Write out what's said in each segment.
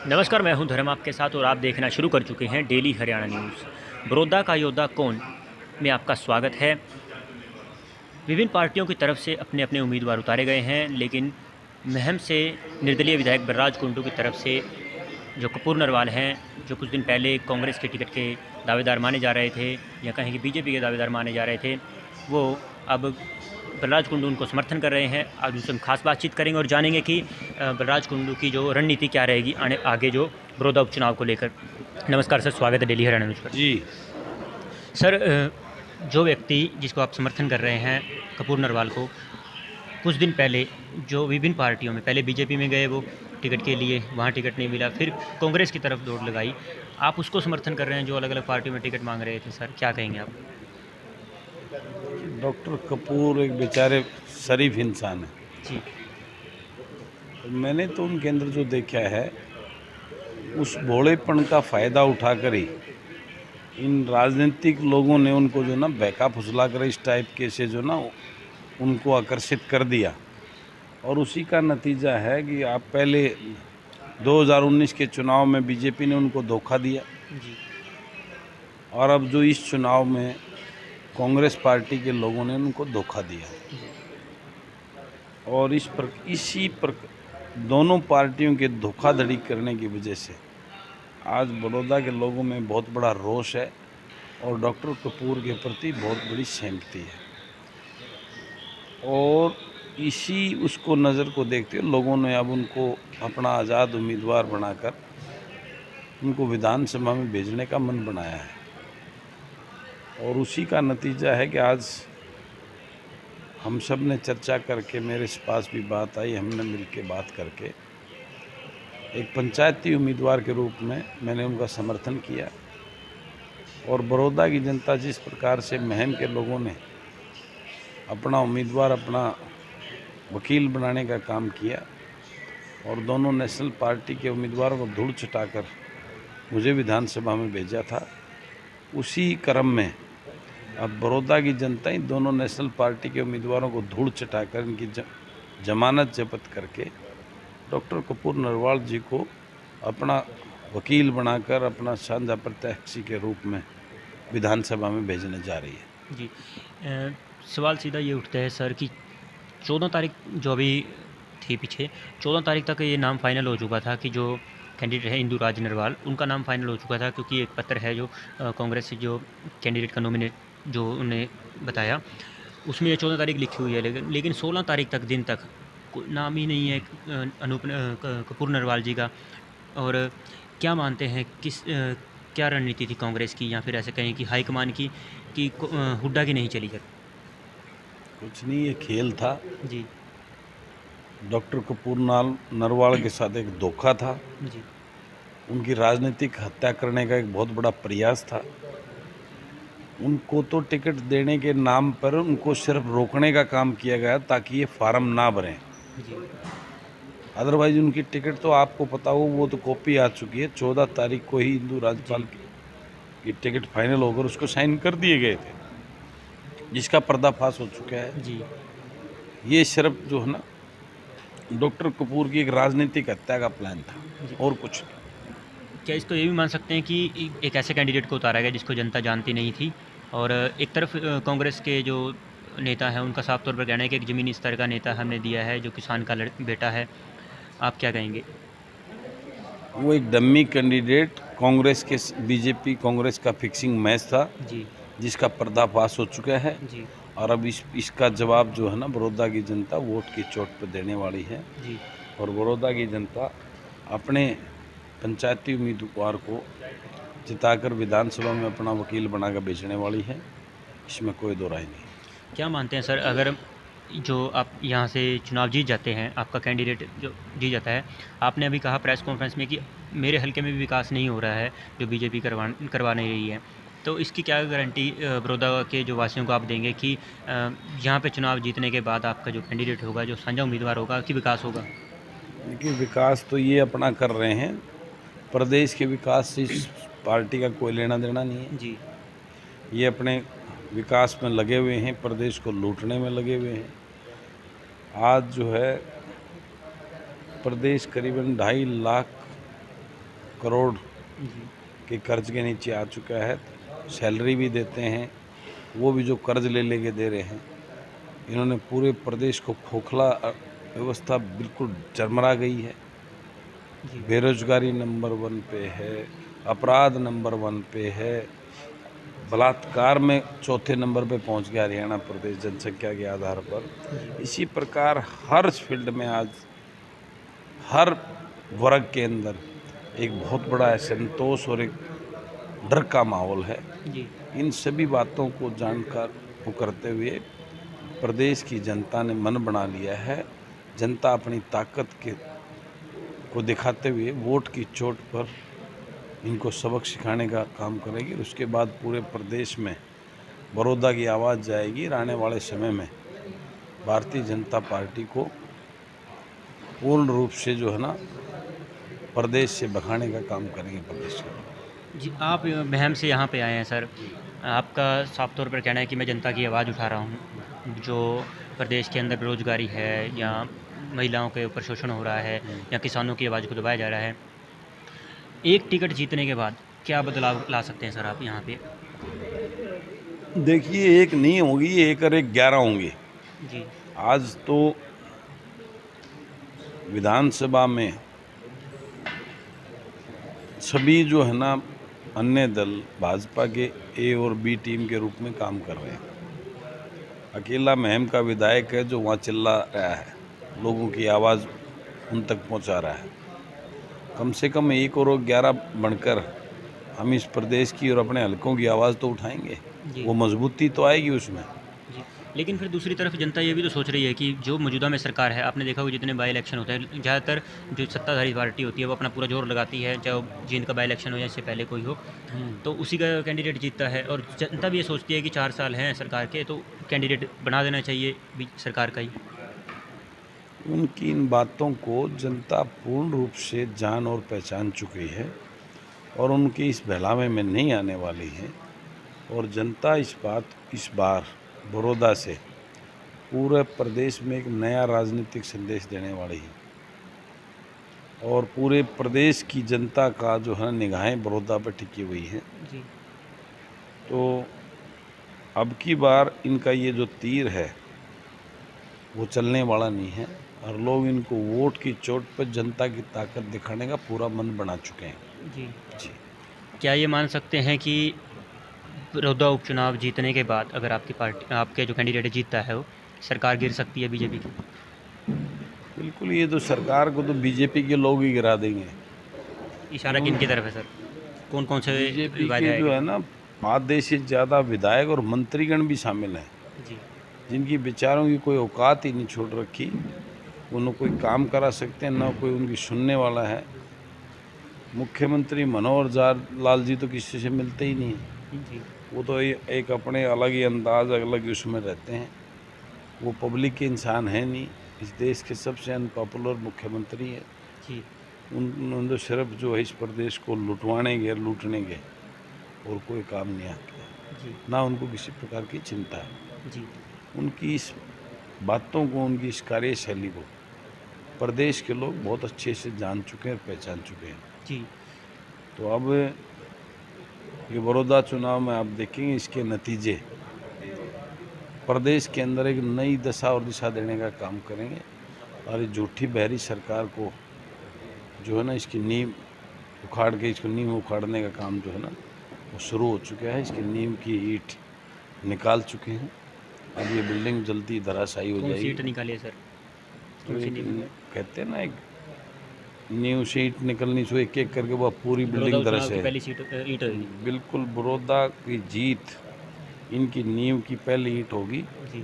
नमस्कार, मैं हूं धर्म आपके साथ और आप देखना शुरू कर चुके हैं डेली हरियाणा न्यूज़। बड़ौदा का योद्धा कौन में आपका स्वागत है। विभिन्न पार्टियों की तरफ से अपने अपने उम्मीदवार उतारे गए हैं, लेकिन महम से निर्दलीय विधायक बलराज कुंडू की तरफ से जो कपूर नरवाल हैं, जो कुछ दिन पहले कांग्रेस के टिकट के दावेदार माने जा रहे थे या कहें कि बीजेपी के दावेदार माने जा रहे थे, वो अब बलराज कुंडू उनको समर्थन कर रहे हैं। आज उनसे हम खास बातचीत करेंगे और जानेंगे कि बलराज कुंडू की जो रणनीति क्या रहेगी आगे जो बड़ौदा उपचुनाव को लेकर। नमस्कार सर, स्वागत है डेली हरियाणा न्यूज़ पर। जी। सर, जो व्यक्ति जिसको आप समर्थन कर रहे हैं, कपूर नरवाल को, कुछ दिन पहले जो विभिन्न पार्टियों में, पहले बीजेपी में गए वो टिकट के लिए, वहाँ टिकट नहीं मिला, फिर कांग्रेस की तरफ दौड़ लगाई, आप उसको समर्थन कर रहे हैं जो अलग अलग पार्टियों में टिकट मांग रहे थे। सर, क्या कहेंगे आप? डॉक्टर कपूर एक बेचारे शरीफ इंसान है। जी। मैंने तो उनके अंदर जो देखा है, उस भोलेपन का फ़ायदा उठाकर ही इन राजनीतिक लोगों ने उनको जो ना बहका फुसला कर इस टाइप के से जो ना उनको आकर्षित कर दिया। और उसी का नतीजा है कि आप पहले 2019 के चुनाव में बीजेपी ने उनको धोखा दिया, जी। और अब जो इस चुनाव में कांग्रेस पार्टी के लोगों ने उनको धोखा दिया। और इसी पर दोनों पार्टियों के धोखाधड़ी करने की वजह से आज बड़ौदा के लोगों में बहुत बड़ा रोष है और डॉक्टर कपूर के प्रति बहुत बड़ी सहमति है। और इसी उसको नज़र को देखते हुए लोगों ने अब उनको अपना आज़ाद उम्मीदवार बनाकर उनको विधानसभा में भेजने का मन बनाया है। और उसी का नतीजा है कि आज हम सब ने चर्चा करके, मेरे पास भी बात आई, हमने मिलके बात करके एक पंचायती उम्मीदवार के रूप में मैंने उनका समर्थन किया। और बड़ौदा की जनता जिस प्रकार से महम के लोगों ने अपना उम्मीदवार, अपना वकील बनाने का काम किया और दोनों नेशनल पार्टी के उम्मीदवारों को धूल चटाकर मुझे विधानसभा में भेजा था, उसी क्रम में अब बड़ौदा की जनता इन दोनों नेशनल पार्टी के उम्मीदवारों को धूल चटाकर इनकी जमानत जब्त करके डॉक्टर कपूर नरवाल जी को अपना वकील बनाकर अपना साझा प्रत्याशी के रूप में विधानसभा में भेजने जा रही है। जी। सवाल सीधा ये उठता है सर कि 14 तारीख जो अभी थी पीछे, 14 तारीख तक ये नाम फाइनल हो चुका था कि जो कैंडिडेट है इंदु राज नरवाल, उनका नाम फाइनल हो चुका था, क्योंकि एक पत्र है जो कांग्रेस से जो कैंडिडेट का नॉमिनेट जो उन्हें बताया, उसमें ये 14 तारीख लिखी हुई है, लेकिन 16 तारीख तक दिन तक कोई नाम ही नहीं है कपूर नरवाल जी का। और क्या मानते हैं क्या रणनीति थी कांग्रेस की, या फिर ऐसे कहें कि हाईकमान की, कि हुड्डा की नहीं चली सर? कुछ नहीं, ये खेल था। जी। डॉक्टर कपूर नरवाल के साथ एक धोखा था, जी। उनकी राजनीतिक हत्या करने का एक बहुत बड़ा प्रयास था। उनको तो टिकट देने के नाम पर उनको सिर्फ रोकने का काम किया गया ताकि ये फार्म ना भरें। जी। अदरवाइज उनकी टिकट तो आपको पता हो, वो तो कॉपी आ चुकी है। 14 तारीख को ही इंदु राजपाल की टिकट फाइनल होकर उसको साइन कर दिए गए थे, जिसका पर्दाफाश हो चुका है। जी। ये सिर्फ जो है ना डॉक्टर कपूर की एक राजनीतिक हत्या का प्लान था, जी। और कुछ नहीं। क्या इसको ये भी मान सकते हैं कि एक ऐसे कैंडिडेट को उतारा गया जिसको जनता जानती नहीं थी, और एक तरफ कांग्रेस के जो नेता हैं उनका साफ तौर पर कहना है कि एक ज़मीनी स्तर का नेता हमने दिया है जो किसान का बेटा है। आप क्या कहेंगे? वो एक डम्मी कैंडिडेट कांग्रेस के, बीजेपी कांग्रेस का फिक्सिंग मैच था, जी। जिसका पर्दाफाश हो चुका है। जी। और अब इसका जवाब जो है ना बड़ौदा की जनता वोट की चोट पर देने वाली है। जी। और बड़ौदा की जनता अपने पंचायती उम्मीदवार को जिताकर विधानसभा में अपना वकील बनाकर भेजने वाली है, इसमें कोई दो राय नहीं। क्या मानते हैं सर, अगर जो आप यहाँ से चुनाव जीत जाते हैं, आपका कैंडिडेट जो जीत जाता है, आपने अभी कहा प्रेस कॉन्फ्रेंस में कि मेरे हलके में भी विकास नहीं हो रहा है जो बीजेपी करवा नहीं रही है, तो इसकी क्या गारंटी बड़ौदा के जो वासियों को आप देंगे कि यहाँ पे चुनाव जीतने के बाद आपका जो कैंडिडेट होगा, जो साझा उम्मीदवार होगा, कि विकास होगा? देखिए, विकास तो ये अपना कर रहे हैं, प्रदेश के विकास से इस पार्टी का कोई लेना देना नहीं है। जी। ये अपने विकास में लगे हुए हैं, प्रदेश को लूटने में लगे हुए हैं। आज जो है प्रदेश करीबन 2.5 लाख करोड़ जी के कर्ज के नीचे आ चुका है। सैलरी भी देते हैं, वो भी जो कर्ज ले लेके दे रहे हैं। इन्होंने पूरे प्रदेश को खोखला व्यवस्था बिल्कुल चरमरा गई है। जी बेरोजगारी नंबर 1 पे है, अपराध नंबर 1 पे है, बलात्कार में चौथे नंबर पे पहुंच गया हरियाणा प्रदेश जनसंख्या के आधार पर। जी इसी प्रकार हर फील्ड में आज हर वर्ग के अंदर एक बहुत बड़ा असंतोष और एक डर का माहौल है। जी इन सभी बातों को जानकर वो करते हुए प्रदेश की जनता ने मन बना लिया है। जनता अपनी ताकत को दिखाते हुए वोट की चोट पर इनको सबक सिखाने का काम करेगी। उसके बाद पूरे प्रदेश में बड़ौदा की आवाज़ जाएगी। आने वाले समय में भारतीय जनता पार्टी को पूर्ण रूप से जो है ना प्रदेश से भगाने का काम करेंगे प्रदेश के। जी आप महम से यहाँ पे आए हैं सर। आपका साफ तौर पर कहना है कि मैं जनता की आवाज़ उठा रहा हूँ। जो प्रदेश के अंदर बेरोजगारी है या महिलाओं के ऊपर शोषण हो रहा है या किसानों की आवाज़ को दबाया जा रहा है, एक टिकट जीतने के बाद क्या बदलाव ला सकते हैं सर आप यहाँ पे? देखिए, एक नहीं होगी, एक और एक 11 होंगे। जी आज तो विधानसभा में सभी जो है ना अन्य दल भाजपा के ए और बी टीम के रूप में काम कर रहे हैं। अकेला महम का विधायक है जो वहाँ चिल्ला रहा है, लोगों की आवाज़ उन तक पहुँचा रहा है। कम से कम 1 और 11 बनकर हम इस प्रदेश की और अपने हलकों की आवाज़ तो उठाएंगे। जी वो मजबूती तो आएगी उसमें। जी। लेकिन फिर दूसरी तरफ जनता ये भी तो सोच रही है कि जो मौजूदा में सरकार है, आपने देखा होगा जितने बाई इलेक्शन होते हैं, ज़्यादातर जो सत्ताधारी पार्टी होती है वो अपना पूरा जोर लगाती है, चाहे वो जींद का बाई इलेक्शन हो या इससे पहले कोई हो, तो उसी का कैंडिडेट जीतता है। और जनता भी ये सोचती है कि 4 साल हैं सरकार के, तो कैंडिडेट बना देना चाहिए भी सरकार का ही। उनकी इन बातों को जनता पूर्ण रूप से जान और पहचान चुकी है और उनकी इस बहलावे में नहीं आने वाली है। और जनता इस बार बड़ौदा से पूरे प्रदेश में एक नया राजनीतिक संदेश देने वाली है। और पूरे प्रदेश की जनता का जो है निगाहें बड़ौदा पर टिकी हुई हैं। जी तो अब की बार इनका ये जो तीर है वो चलने वाला नहीं है और लोग इनको वोट की चोट पर जनता की ताकत दिखाने का पूरा मन बना चुके हैं। जी। जी। क्या ये मान सकते हैं कि बड़ौदा उपचुनाव जीतने के बाद अगर आपकी पार्टी, आपके जो कैंडिडेट जीतता है, वो सरकार गिर सकती है बीजेपी की? बिल्कुल, ये तो सरकार को तो बीजेपी के लोग ही गिरा देंगे। इशारा किन की तरफ है सर? कौन कौन से बीजेपी के विधायक जो है हैं? ना आधे से ज़्यादा विधायक और मंत्रीगण भी शामिल हैं, जी जिनकी बेचारों की कोई औकात ही नहीं छोड़ रखी। वो न कोई काम करा सकते हैं, न कोई उनकी सुनने वाला है। मुख्यमंत्री मनोहर लाल जी तो किसी से मिलते ही नहीं हैं। जी वो तो एक अपने अलग ही अंदाज, अलग ही उसमें रहते हैं। वो पब्लिक के इंसान हैं नहीं। इस देश के सबसे अनपॉपुलर मुख्यमंत्री हैं। जी उन्होंने तो सिर्फ जो है इस प्रदेश को लूटने गए और कोई काम नहीं आता, जी ना उनको किसी प्रकार की चिंता है। जी उनकी इस बातों को, उनकी इस कार्यशैली को प्रदेश के लोग बहुत अच्छे से जान चुके हैं और पहचान चुके हैं। जी तो अब ये बड़ौदा चुनाव में आप देखेंगे इसके नतीजे प्रदेश के अंदर एक नई दशा और दिशा देने का काम करेंगे। और ये झूठी बहरी सरकार को जो है ना इसकी नींव उखाड़ के, इसको नींव उखाड़ने का काम जो है ना वो शुरू हो चुका है। इसकी नींव की ईंट निकाल चुके हैं। अब ये बिल्डिंग जल्दी धराशायी हो कौन सी जाएगी। ईंट निकाली है सर? तो कौन सी एक नींव? कहते हैं ना, एक नींव से ईंट निकलनी, सो एक एक करके वह पूरी बड़ौदा बिल्डिंग उपचुनाव की धराशायी। पहली ईंट होगी। बिल्कुल, बड़ौदा की जीत इनकी नींव की पहली ईंट होगी, जी।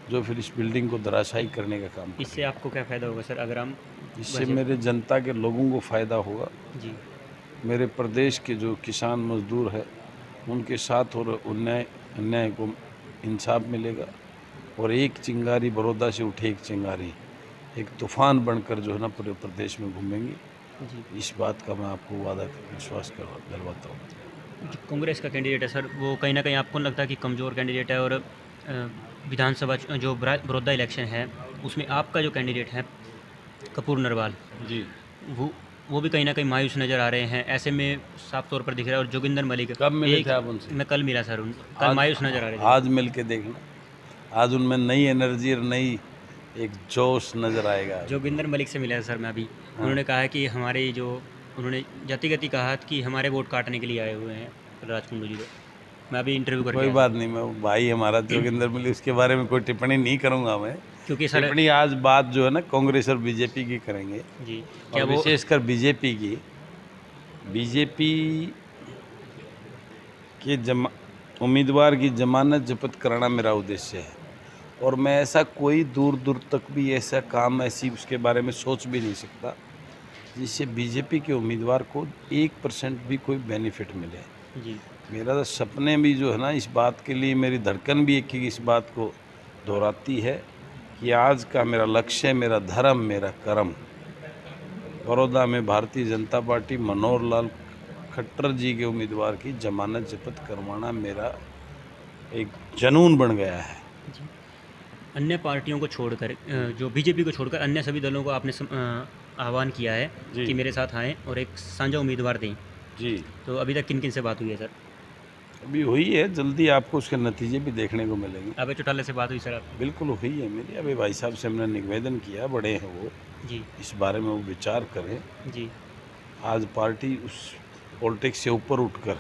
जो फिर इस बिल्डिंग को धराशायी करने का काम इससे करेगी। आपको क्या फ़ायदा होगा सर अगर हम इससे वैसे? मेरे जनता के लोगों को फ़ायदा होगा। जी मेरे प्रदेश के जो किसान मजदूर है उनके साथ और अन्याय को इंसाफ मिलेगा। और एक चिंगारी बड़ौदा से उठे, एक चिंगारी एक तूफान बनकर जो है ना पूरे प्रदेश में घूमेंगी। जी। इस बात का मैं आपको वादा विश्वास दिलवाता हूँ। जो कांग्रेस का कैंडिडेट है सर, वो कहीं ना कहीं आपको नहीं लगता है कि कमज़ोर कैंडिडेट है? और विधानसभा जो बड़ौदा इलेक्शन है उसमें आपका जो कैंडिडेट है कपूर नरवाल, जी। वो वो भी कहीं ना कहीं मायूस नज़र आ रहे हैं, ऐसे में साफ तौर पर दिख रहा है। और जोगिंदर मलिक कब मिले थे आप उनसे? मैं कल मिला सर, कल मायूस नज़र आ रहे थे। आज मिल के देखना, आज उनमें नई एनर्जी और नई एक जोश नज़र आएगा। जोगिंदर मलिक से मिला है सर मैं अभी। हाँ। उन्होंने कहा कि हमारे जो उन्होंने जातिगति कहा कि हमारे वोट काटने के लिए आए हुए हैं बलराज कुंडू जी को। मैं अभी इंटरव्यू करके कोई आया बात नहीं, मैं वो भाई हमारा जोगिंदर मिली, उसके बारे में कोई टिप्पणी नहीं करूंगा मैं। क्योंकि सर टिप्पणी आज बात जो है ना कांग्रेस और बीजेपी की करेंगे जी, और क्या वो विशेषकर बीजेपी की। बीजेपी के उम्मीदवार की जमानत जब्त कराना मेरा उद्देश्य है और मैं ऐसा कोई दूर दूर तक भी ऐसा काम ऐसी उसके बारे में सोच भी नहीं सकता जिससे बीजेपी के उम्मीदवार को 1% भी कोई बेनिफिट मिले। जी मेरा तो सपने भी जो है ना, इस बात के लिए मेरी धड़कन भी एक ही इस बात को दोहराती है कि आज का मेरा लक्ष्य, मेरा धर्म, मेरा कर्म बड़ौदा में भारतीय जनता पार्टी मनोहर लाल खट्टर जी के उम्मीदवार की जमानत जब्त करवाना मेरा एक जुनून बन गया है। जी। अन्य पार्टियों को छोड़कर जो बीजेपी को छोड़कर अन्य सभी दलों को आपने आह्वान किया है जी। कि मेरे साथ आएँ और एक साझा उम्मीदवार दें। जी, तो अभी तक किन किन से बात हुई है सर? अभी हुई है, जल्दी आपको उसके नतीजे भी देखने को मिलेंगे। अभय चौटाला से बात हुई सर आपकी? बिल्कुल हुई है मेरी। अभी भाई साहब से हमने निवेदन किया, बड़े हैं वो, जी इस बारे में वो विचार करें। जी आज पार्टी उस पॉलिटिक्स से ऊपर उठकर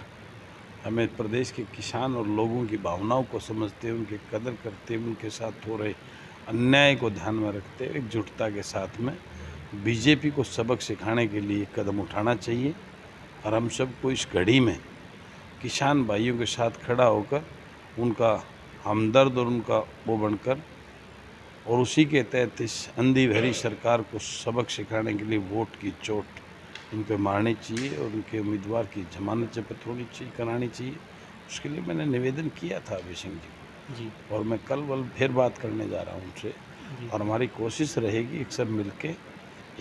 हमें प्रदेश के किसान और लोगों की भावनाओं को समझते हुए, उनकी कदर करते हुए, उनके साथ हो रहे अन्याय को ध्यान में रखते हुए एकजुटता के साथ में बीजेपी को सबक सिखाने के लिए कदम उठाना चाहिए। और हम सबको इस घड़ी में किसान भाइयों के साथ खड़ा होकर उनका हमदर्द और उनका वो बनकर और उसी के तहत इस अंधी भरी सरकार को सबक सिखाने के लिए वोट की चोट इन पर मारनी चाहिए और उनके उम्मीदवार की जमानत जब्त होनी चाहिए, करानी चाहिए। उसके लिए मैंने निवेदन किया था अभय सिंह जी को जी और मैं कल फिर बात करने जा रहा हूँ उनसे। जी और हमारी कोशिश रहेगी एक सब मिलके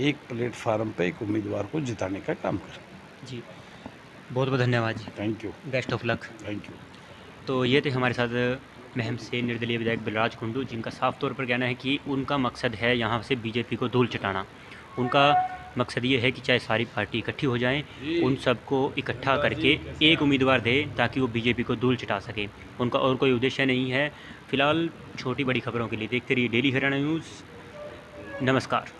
एक प्लेटफार्म पे एक उम्मीदवार को जिताने का काम करें। जी, बहुत बहुत धन्यवाद जी। Thank you. Best of luck. Thank you. तो ये थे हमारे साथ महम से निर्दलीय विधायक बलराज कुंडू, जिनका साफ तौर पर कहना है कि उनका मकसद है यहाँ से बीजेपी को धूल चटाना। उनका मकसद ये है कि चाहे सारी पार्टी इकट्ठी हो जाएं, उन सबको इकट्ठा करके एक उम्मीदवार दे ताकि वो बीजेपी को धूल चटा सके। उनका और कोई उद्देश्य नहीं है। फिलहाल छोटी बड़ी खबरों के लिए देखते रहिए डेली हरियाणा न्यूज़। नमस्कार।